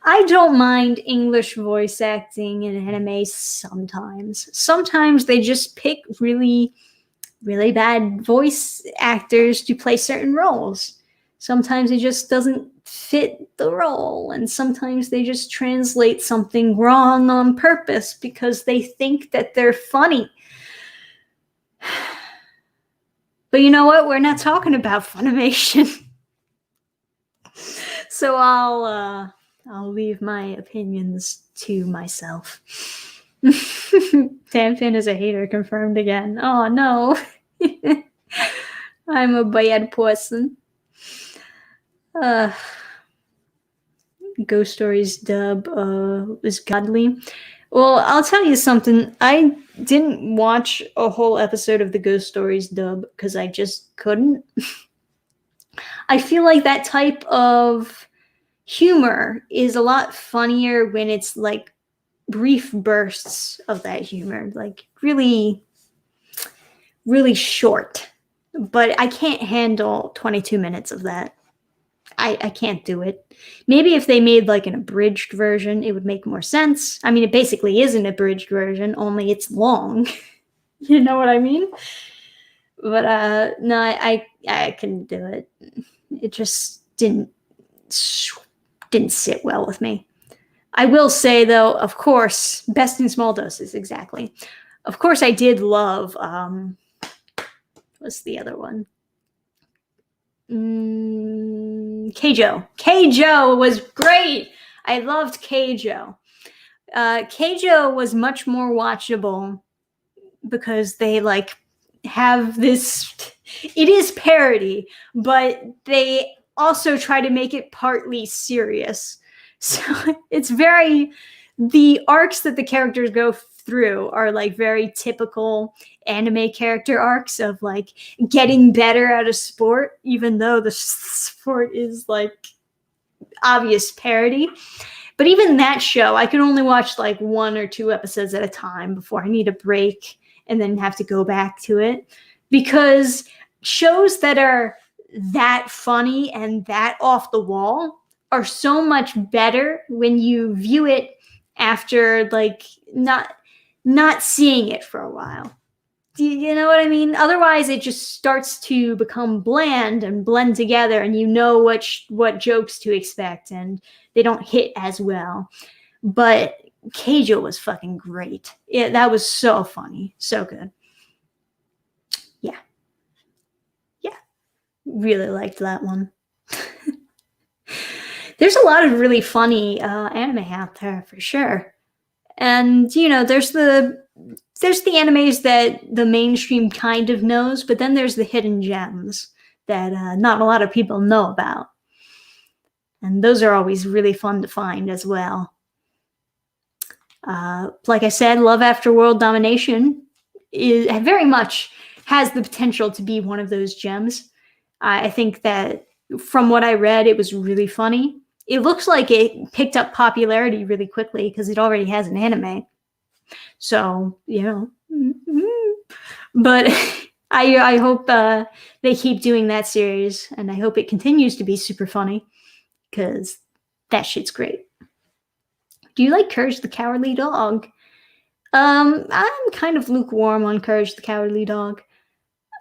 I don't mind English voice acting in anime sometimes. Sometimes they just pick really, really bad voice actors to play certain roles. Sometimes it just doesn't fit the role, and sometimes they just translate something wrong on purpose because they think that they're funny. But you know what? We're not talking about Funimation. So I'll leave my opinions to myself. Dannphan is a hater, confirmed again. Oh no. I'm a bad person. Ghost Stories dub is godly. Well, I'll tell you something. I didn't watch a whole episode of the Ghost Stories dub because I just couldn't. I feel like that type of humor is a lot funnier when it's like brief bursts of that humor, like really, really short. But I can't handle 22 minutes of that. I can't do it. Maybe if they made like an abridged version, it would make more sense. I mean, it basically is an abridged version, only it's long. You know what I mean? But no, I couldn't do it. It just didn't sit well with me. I will say though, of course, best in small doses, exactly. Of course, I did love what's the other one? Keijo. Keijo was great. I loved Keijo. Keijo was much more watchable because they like have this. It is parody, but they also try to make it partly serious. So it's very, the arcs that the characters go through are like very typical anime character arcs of like getting better at a sport, even though the sport is like obvious parody. But even that show, I could only watch like 1 or 2 episodes at a time before I need a break and then have to go back to it, because shows that are that funny and that off the wall are so much better when you view it after like not seeing it for a while. Do you know what I mean? Otherwise, it just starts to become bland and blend together, and you know what jokes to expect, and they don't hit as well. But Keijo was fucking great. That was so funny, so good. Yeah, really liked that one. There's a lot of really funny anime out there for sure, and you know, there's the animes that the mainstream kind of knows, but then there's the hidden gems that not a lot of people know about. And those are always really fun to find as well. Like I said, Love After World Domination very much has the potential to be one of those gems. I think that from what I read, it was really funny. It looks like it picked up popularity really quickly because it already has an anime. So, you know, but I hope they keep doing that series, and I hope it continues to be super funny because that shit's great. Do you like Courage the Cowardly Dog? I'm kind of lukewarm on Courage the Cowardly Dog.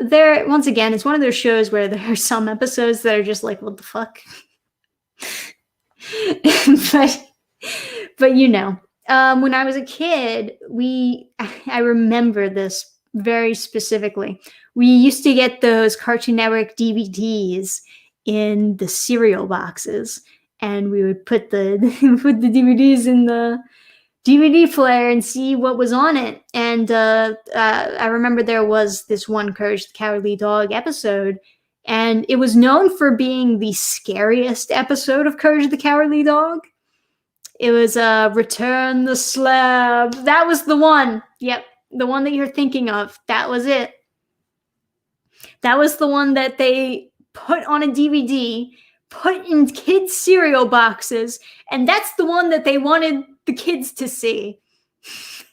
Once again, it's one of those shows where there are some episodes that are just like, what the fuck? but you know. When I was a kid, I remember this very specifically. We used to get those Cartoon Network DVDs in the cereal boxes, and we would put the DVDs in the DVD player and see what was on it. And I remember there was this one Courage the Cowardly Dog episode, and it was known for being the scariest episode of Courage the Cowardly Dog. It was Return the Slab. That was the one. Yep, the one that you're thinking of. That was it. That was the one that they put on a DVD, put in kids' cereal boxes, and that's the one that they wanted the kids to see.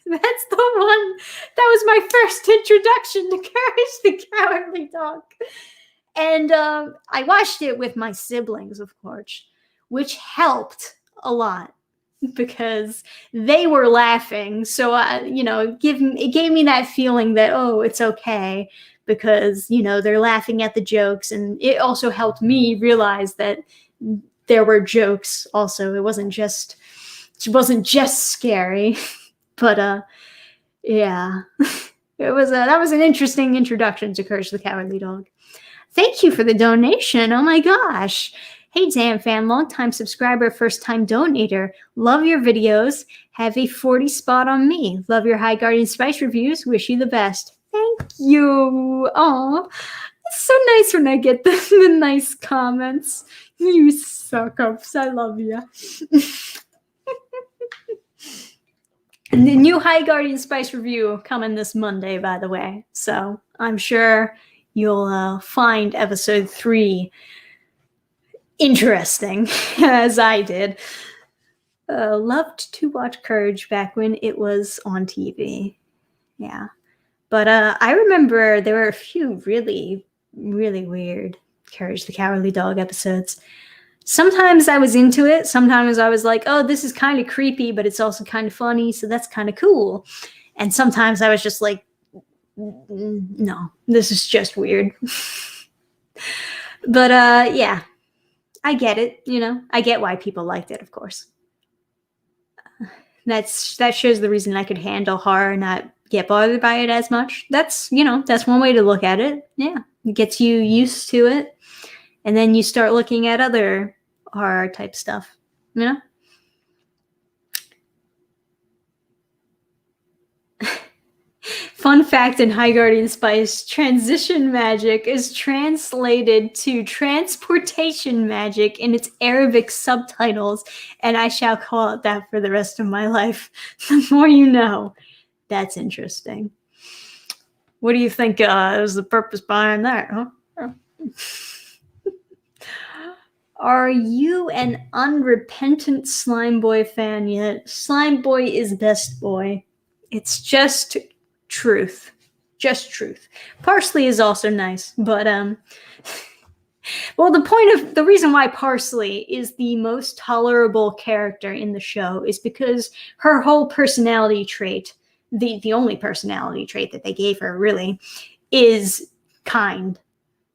That's the one. That was my first introduction to Courage the Cowardly Dog. And I watched it with my siblings, of course, which helped a lot, because they were laughing. So, you know, it gave me that feeling that, oh, it's okay, because, you know, they're laughing at the jokes. And it also helped me realize that there were jokes also. It wasn't just scary. But, yeah, that was an interesting introduction to Courage the Cowardly Dog. Thank you for the donation. Oh my gosh. Hey, Dannphan, long-time subscriber, first-time donator. Love your videos. Have a 40 spot on me. Love your High Guardian Spice reviews. Wish you the best. Thank you. Aw, it's so nice when I get the nice comments. You suck-ups. I love you. And the new High Guardian Spice review coming this Monday, by the way. So I'm sure you'll find episode 3 interesting, as I did. Loved to watch Courage back when it was on TV. Yeah. But I remember there were a few really, really weird Courage the Cowardly Dog episodes. Sometimes I was into it. Sometimes I was like, oh, this is kind of creepy, but it's also kind of funny, so that's kind of cool. And sometimes I was just like, no, this is just weird. But yeah, I get it. I get why people liked it, of course. That shows the reason I could handle horror and not get bothered by it as much. That's one way to look at it. Yeah, it gets you used to it, and then you start looking at other horror type stuff. Fun fact in High Guardian Spice, transition magic is translated to transportation magic in its Arabic subtitles, and I shall call it that for the rest of my life. The more you know. That's interesting. What do you think is the purpose behind that, huh? Are you an unrepentant Slime Boy fan yet? Slime Boy is best boy. It's just truth. Just truth. Parsley is also nice, but well, the reason why Parsley is the most tolerable character in the show is because her whole personality trait, the only personality trait that they gave her really, is kind.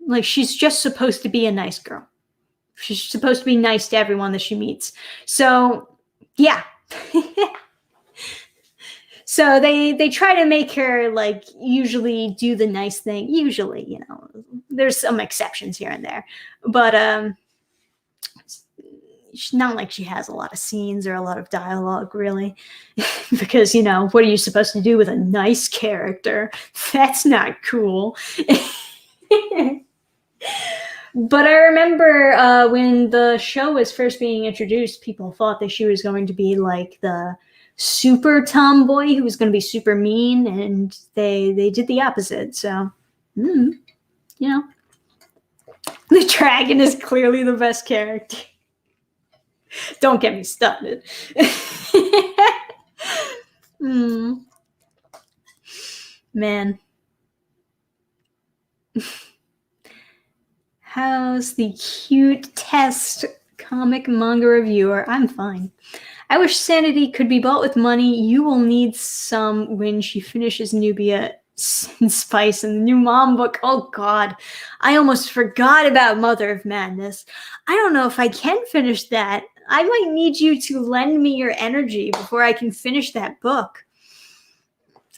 Like, she's just supposed to be a nice girl. She's supposed to be nice to everyone that she meets. So, yeah. So they try to make her like usually do the nice thing. Usually, there's some exceptions here and there, but it's not like she has a lot of scenes or a lot of dialogue really, because what are you supposed to do with a nice character? That's not cool. But I remember when the show was first being introduced, people thought that she was going to be like the super tomboy who was going to be super mean, and they did the opposite. So, the dragon is clearly the best character. Don't get me started. Man. How's the cute test comic manga reviewer? I'm fine. I wish sanity could be bought with money. You will need some when she finishes Nubia and Spice and the new mom book. Oh God, I almost forgot about Mother of Madness. I don't know if I can finish that. I might need you to lend me your energy before I can finish that book.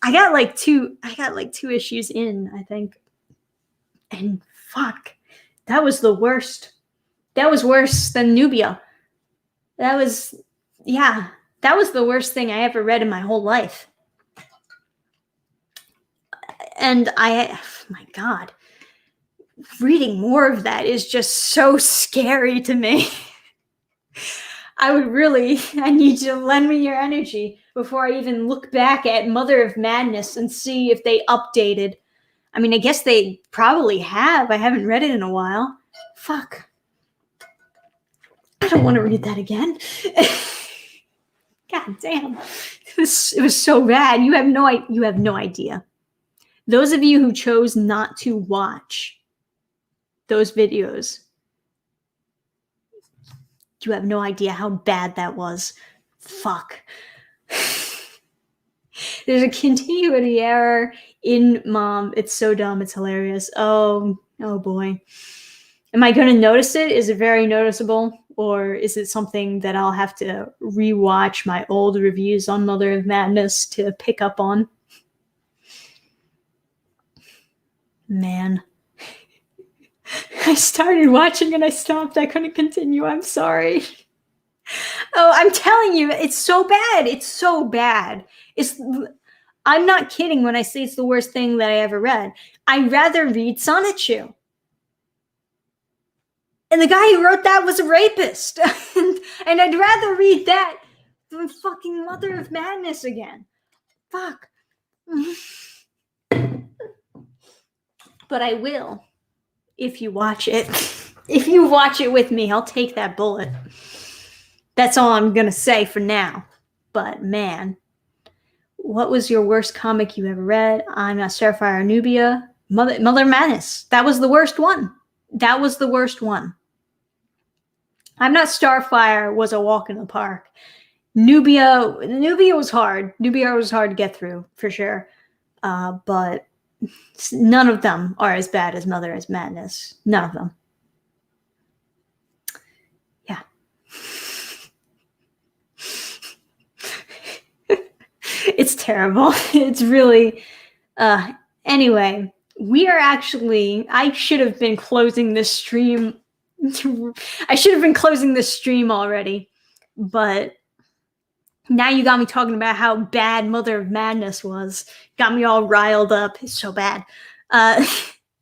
I got like two issues in, I think. And fuck, that was the worst. That was worse than Nubia. That was the worst thing I ever read in my whole life. And my God, reading more of that is just so scary to me. I need you to lend me your energy before I even look back at Mother of Madness and see if they updated. I mean, I guess they probably have. I haven't read it in a while. Fuck. I don't want to read that again. God damn. It was so bad. You have no idea. Those of you who chose not to watch those videos, you have no idea how bad that was. Fuck. There's a continuity error in Mom. It's so dumb. It's hilarious. Oh boy. Am I going to notice it? Is it very noticeable? Or is it something that I'll have to rewatch my old reviews on Mother of Madness to pick up on? Man. I started watching and I stopped. I couldn't continue. I'm sorry. Oh, I'm telling you, it's so bad. It's so bad. I'm not kidding when I say it's the worst thing that I ever read. I'd rather read Sonichu. And the guy who wrote that was a rapist. and I'd rather read that than fucking Mother of Madness again. Fuck. But I will if you watch it. If you watch it with me, I'll take that bullet. That's all I'm going to say for now. But man, what was your worst comic you ever read? I'm Not Starfire, Nubia. Mother Madness. That was the worst one. That was the worst one. I'm Not Starfire was a walk in the park. Nubia was hard. Nubia was hard to get through, for sure. But none of them are as bad as Mother Madness. None of them. Yeah. It's terrible. It's really... Anyway, we are actually... I should have been closing this stream. I should have been closing this stream already. But now you got me talking about how bad Mother of Madness was. Got me all riled up. It's so bad.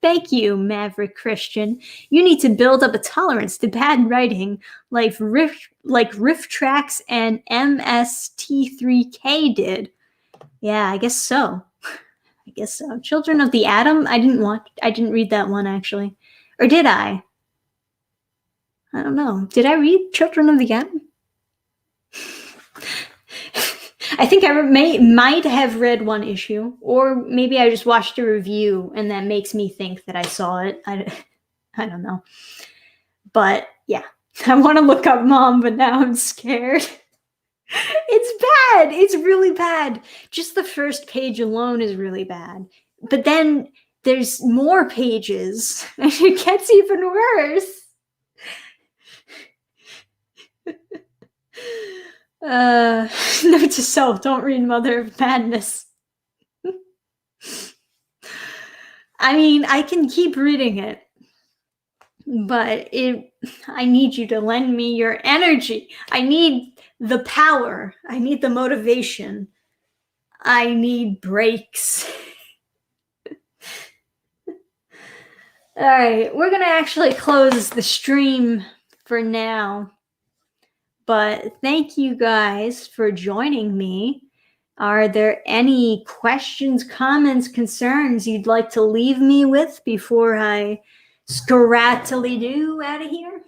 Thank you, Maverick Christian. You need to build up a tolerance to bad writing like Riff Tracks and MST3K did. Yeah, I guess so. I guess so. Children of the Atom? I didn't read that one, actually. Or did I? I don't know. Did I read Children of the Atom? I think I might have read one issue, or maybe I just watched a review and that makes me think that I saw it. I don't know. But yeah, I want to look up Mom, but now I'm scared. It's bad. It's really bad. Just the first page alone is really bad. But then there's more pages and it gets even worse. Note to self, don't read Mother of Madness. I mean, I can keep reading it, but I need you to lend me your energy. I need the power. I need the motivation. I need breaks. All right, we're going to actually close the stream for now. But thank you guys for joining me. Are there any questions, comments, concerns you'd like to leave me with before I scrattily-do out of here?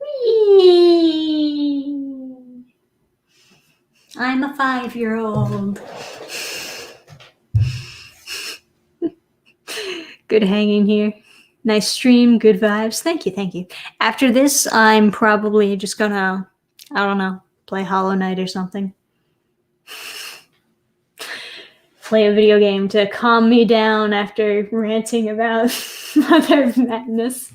Whee! I'm a 5-year-old. Good hanging here. Nice stream, good vibes. Thank you, thank you. After this, I'm probably just gonna, I don't know, play Hollow Knight or something. Play a video game to calm me down after ranting about Mother of Madness.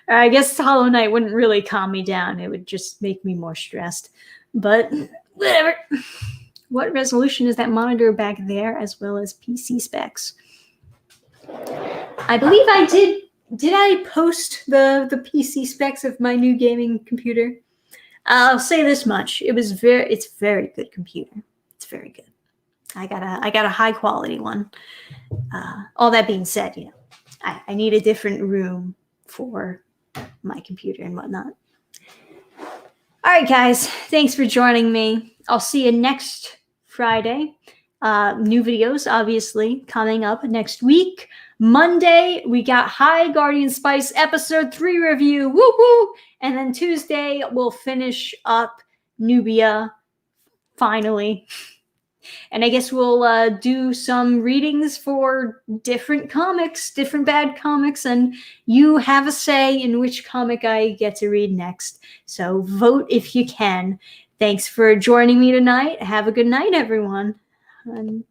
Or I guess Hollow Knight wouldn't really calm me down. It would just make me more stressed. But whatever. What resolution is that monitor back there, as well as PC specs? I believe I did. Did I post the PC specs of my new gaming computer? I'll say this much: it's very good computer. It's very good. I got a high quality one. All that being said, you know, I need a different room for my computer and whatnot. All right, guys, thanks for joining me. I'll see you next Friday. New videos, obviously, coming up next week. Monday, we got High Guardian Spice episode 3 review. Woo woo! And then Tuesday, we'll finish up Nubia, finally. And I guess we'll do some readings for different comics, different bad comics, and you have a say in which comic I get to read next. So vote if you can. Thanks for joining me tonight. Have a good night, everyone. And